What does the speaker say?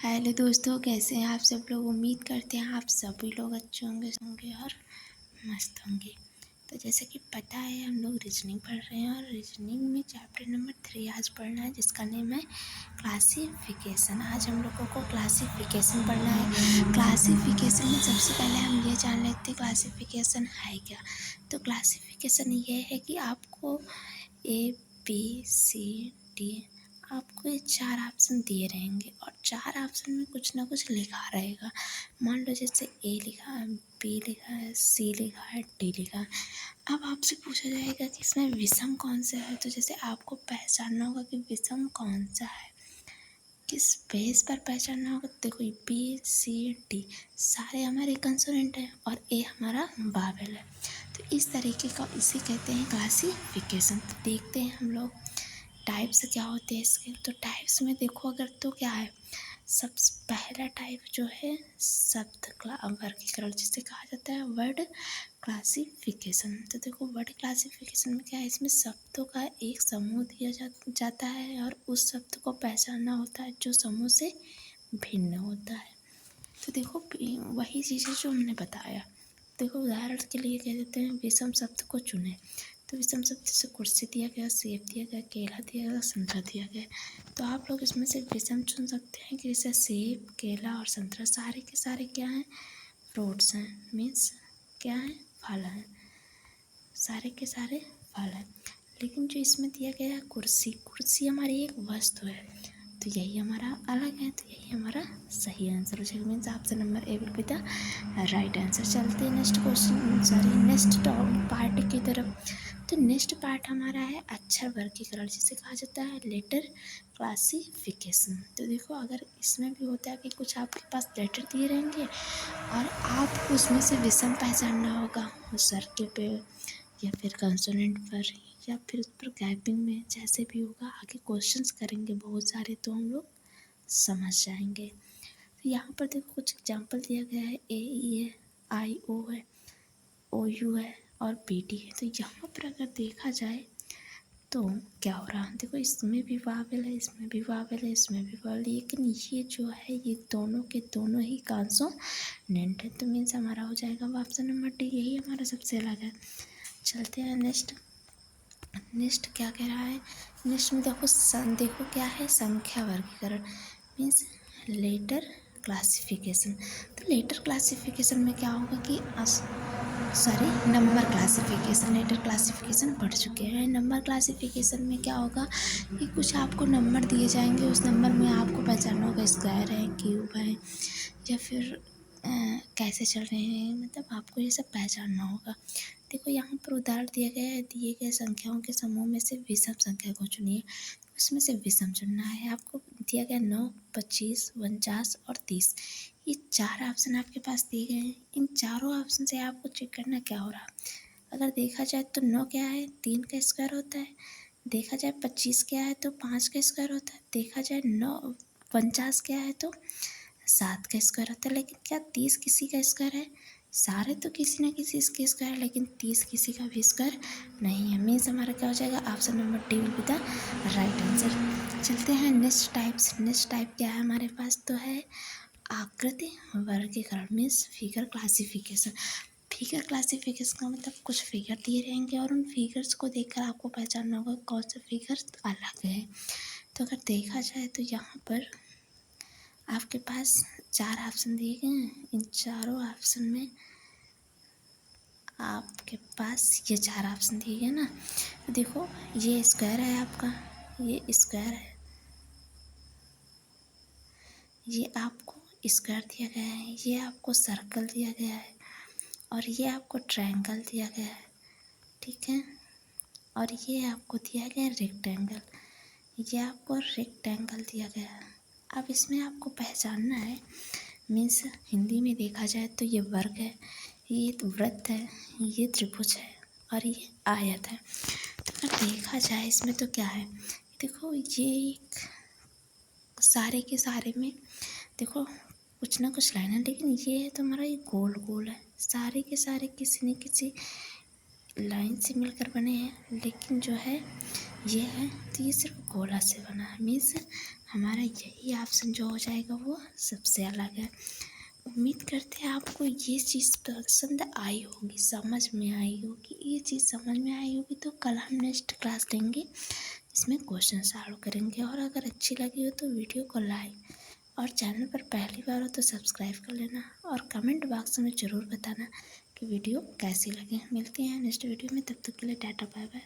Hello दोस्तों, कैसे हैं आप सब लोग। उम्मीद करते हैं आप सभी लोग अच्छे होंगे और मस्त होंगे। तो जैसे कि पता है हम लोग रीजनिंग पढ़ रहे हैं और रीजनिंग में चैप्टर नंबर 3 आज पढ़ना है, जिसका नेम है क्लासिफिकेशन। आज हम लोगों को क्लासिफिकेशन पढ़ना है। क्लासिफिकेशन में सबसे पहले हम ये जान लेते हैं क्लासिफिकेशन है क्या। तो क्लासिफिकेशन ये है कि आपको ABCD आपको ये 4 ऑप्शन दिए रहेंगे और 4 ऑप्शन में कुछ ना कुछ लिखा रहेगा। मान लो जैसे A लिखा है, B लिखा है, C लिखा है, D लिखा है। अब आपसे पूछा जाएगा कि इसमें विषम कौन सा है। तो जैसे आपको पहचानना होगा कि विषम कौन सा है, किस बेस पर पहचानना होगा। देखो BCD सारे हमारे कंसोनेंट हैं और A हमारा वावेल है। तो इस तरीके का इसे कहते हैं क्लासिफिकेशन। तो देखते हैं हम लोग टाइप्स क्या होते हैं इसके। तो टाइप्स में देखो अगर तो क्या है, सबसे पहला टाइप जो है शब्द वर्गीकरण, जिसे कहा जाता है वर्ड क्लासिफिकेशन। तो देखो वर्ड क्लासिफिकेशन में क्या है, इसमें शब्दों का एक समूह दिया जाता है और उस शब्द को पहचानना होता है जो समूह से भिन्न होता है। तो देखो वही चीज़ें जो हमने बताया। देखो उदाहरण के लिए कह देते हैं विषम शब्द को चुने। तो विषम शब्द से कुर्सी दिया गया, सेब दिया गया, केला दिया गया, संतरा दिया गया। तो आप लोग इसमें से विषम चुन सकते हैं कि जैसे सेब, केला और संतरा सारे के सारे क्या हैं, फ्रूट्स हैं। मीन्स क्या हैं, फल हैं। सारे के सारे फल हैं। लेकिन जो इसमें दिया गया है कुर्सी, कुर्सी हमारी एक वस्तु है, तो यही हमारा अलग है। तो यही हमारा सही आंसर हो जाएगा। Means option number A will be the right answer. चलते हैं नेक्स्ट क्वेश्चन, नेक्स्ट पार्ट की तरफ। तो नेक्स्ट पार्ट हमारा है अक्षर वर्गीकरण, जिसे कहा जाता है लेटर क्लासिफिकेशन। तो देखो अगर इसमें भी होता है कि कुछ आपके पास लेटर दिए रहेंगे और आपको उसमें से विषम पहचानना होगा उस सर्कल पे या फिर कंसोनेंट पर या फिर उस पर गैपिंग में, जैसे भी होगा आगे क्वेश्चंस करेंगे बहुत सारे, तो हम लोग समझ जाएंगे। तो यहाँ पर देखो कुछ एग्जांपल दिया गया है, AE है, IO है, OU है और BD है। तो यहाँ पर अगर देखा जाए तो क्या हो रहा है, देखो इसमें भी वावेल है, इसमें भी वावेल है, इसमें भी वावेल, लेकिन ये जो है ये दोनों के दोनों ही कॉन्सोनेंट है। तो मीन्स हमारा हो जाएगा ऑप्शन नंबर D, यही हमारा सबसे अलग है। चलते हैं नेक्स्ट क्या कह रहा है। नेक्स्ट में देखो क्या है, संख्या वर्गीकरण मीन्स लेटर क्लासिफिकेशन। तो लेटर क्लासिफिकेशन में क्या होगा कि नंबर क्लासिफिकेशन, लेटर क्लासिफिकेशन पढ़ चुके हैं। नंबर क्लासिफिकेशन में क्या होगा कि कुछ आपको नंबर दिए जाएंगे, उस नंबर में आपको पहचानना होगा स्क्वायर है, क्यूब है या फिर कैसे चल रहे हैं, मतलब आपको ये सब पहचानना होगा। देखो यहाँ पर उदाहरण दिया गया है, दिए गए संख्याओं के समूह में से विषम संख्या को चुनिए। उसमें से विषम चुनना है। आपको दिया गया 9, 25, 49 और 30। ये 4 ऑप्शन आपके पास दिए गए हैं। इन चारों ऑप्शन से आपको चेक करना क्या हो रहा। अगर देखा जाए तो 9 क्या है, 3 का स्क्वायर होता है। देखा जाए 25 क्या है तो 5 का स्क्वायर होता है। देखा जाए 49 क्या है तो 7 का स्क्वायर होता है। लेकिन क्या 30 किसी का स्क्वायर है? सारे तो किसी न किसी इसके स्क्वायर है, लेकिन 30 किसी का भी स्क्वायर नहीं है। मीन्स हमारा क्या हो जाएगा, option number D will be the right answer. चलते हैं नेक्स्ट टाइप क्या है हमारे पास, तो है आकृति वर्गीकरण means figure classification. Figure classification का मतलब कुछ फिगर दिए रहेंगे और उन फिगर्स को देखकर आपको पहचानना होगा कौन से फिगर्स अलग है। तो अगर देखा जाए तो यहाँ पर आपके पास 4 ऑप्शन दिए गए हैं। इन चारों ऑप्शन में आपके पास ये 4 ऑप्शन दिए गए ना। तो देखो ये स्क्वायर है आपका, ये स्क्वायर है, ये आपको स्क्वायर दिया गया है, ये आपको सर्कल दिया गया है और ये आपको ट्रायंगल दिया गया है, ठीक है। और ये आपको दिया गया रेक्टेंगल, ये आपको रेक्टेंगल दिया गया है। अब इसमें आपको पहचानना है, मीन्स हिंदी में देखा जाए तो ये वर्ग है, ये वृत्त है, ये त्रिभुज है और ये आयत है। तो अगर देखा जाए इसमें तो क्या है, देखो ये एक सारे के सारे में देखो कुछ ना कुछ लाइन है, लेकिन ये है तो हमारा ये गोल गोल है। सारे के सारे किसी न किसी लाइन से मिलकर बने हैं, लेकिन जो है ये है तो ये सिर्फ गोला से बना है। मीन्स हमारा यही ऑप्शन जो हो जाएगा वो सबसे अलग है। उम्मीद करते हैं आपको ये चीज़ पसंद आई होगी, समझ में आई होगी। ये चीज़ समझ में आई होगी तो कल हम नेक्स्ट क्लास लेंगे, इसमें क्वेश्चन सॉल्व करेंगे। और अगर अच्छी लगी हो तो वीडियो को लाइक, और चैनल पर पहली बार हो तो सब्सक्राइब कर लेना, और कमेंट बॉक्स में ज़रूर बताना कि वीडियो कैसी लगी। मिलते हैं नेक्स्ट वीडियो में, तब तक के लिए टाटा बाय बाय।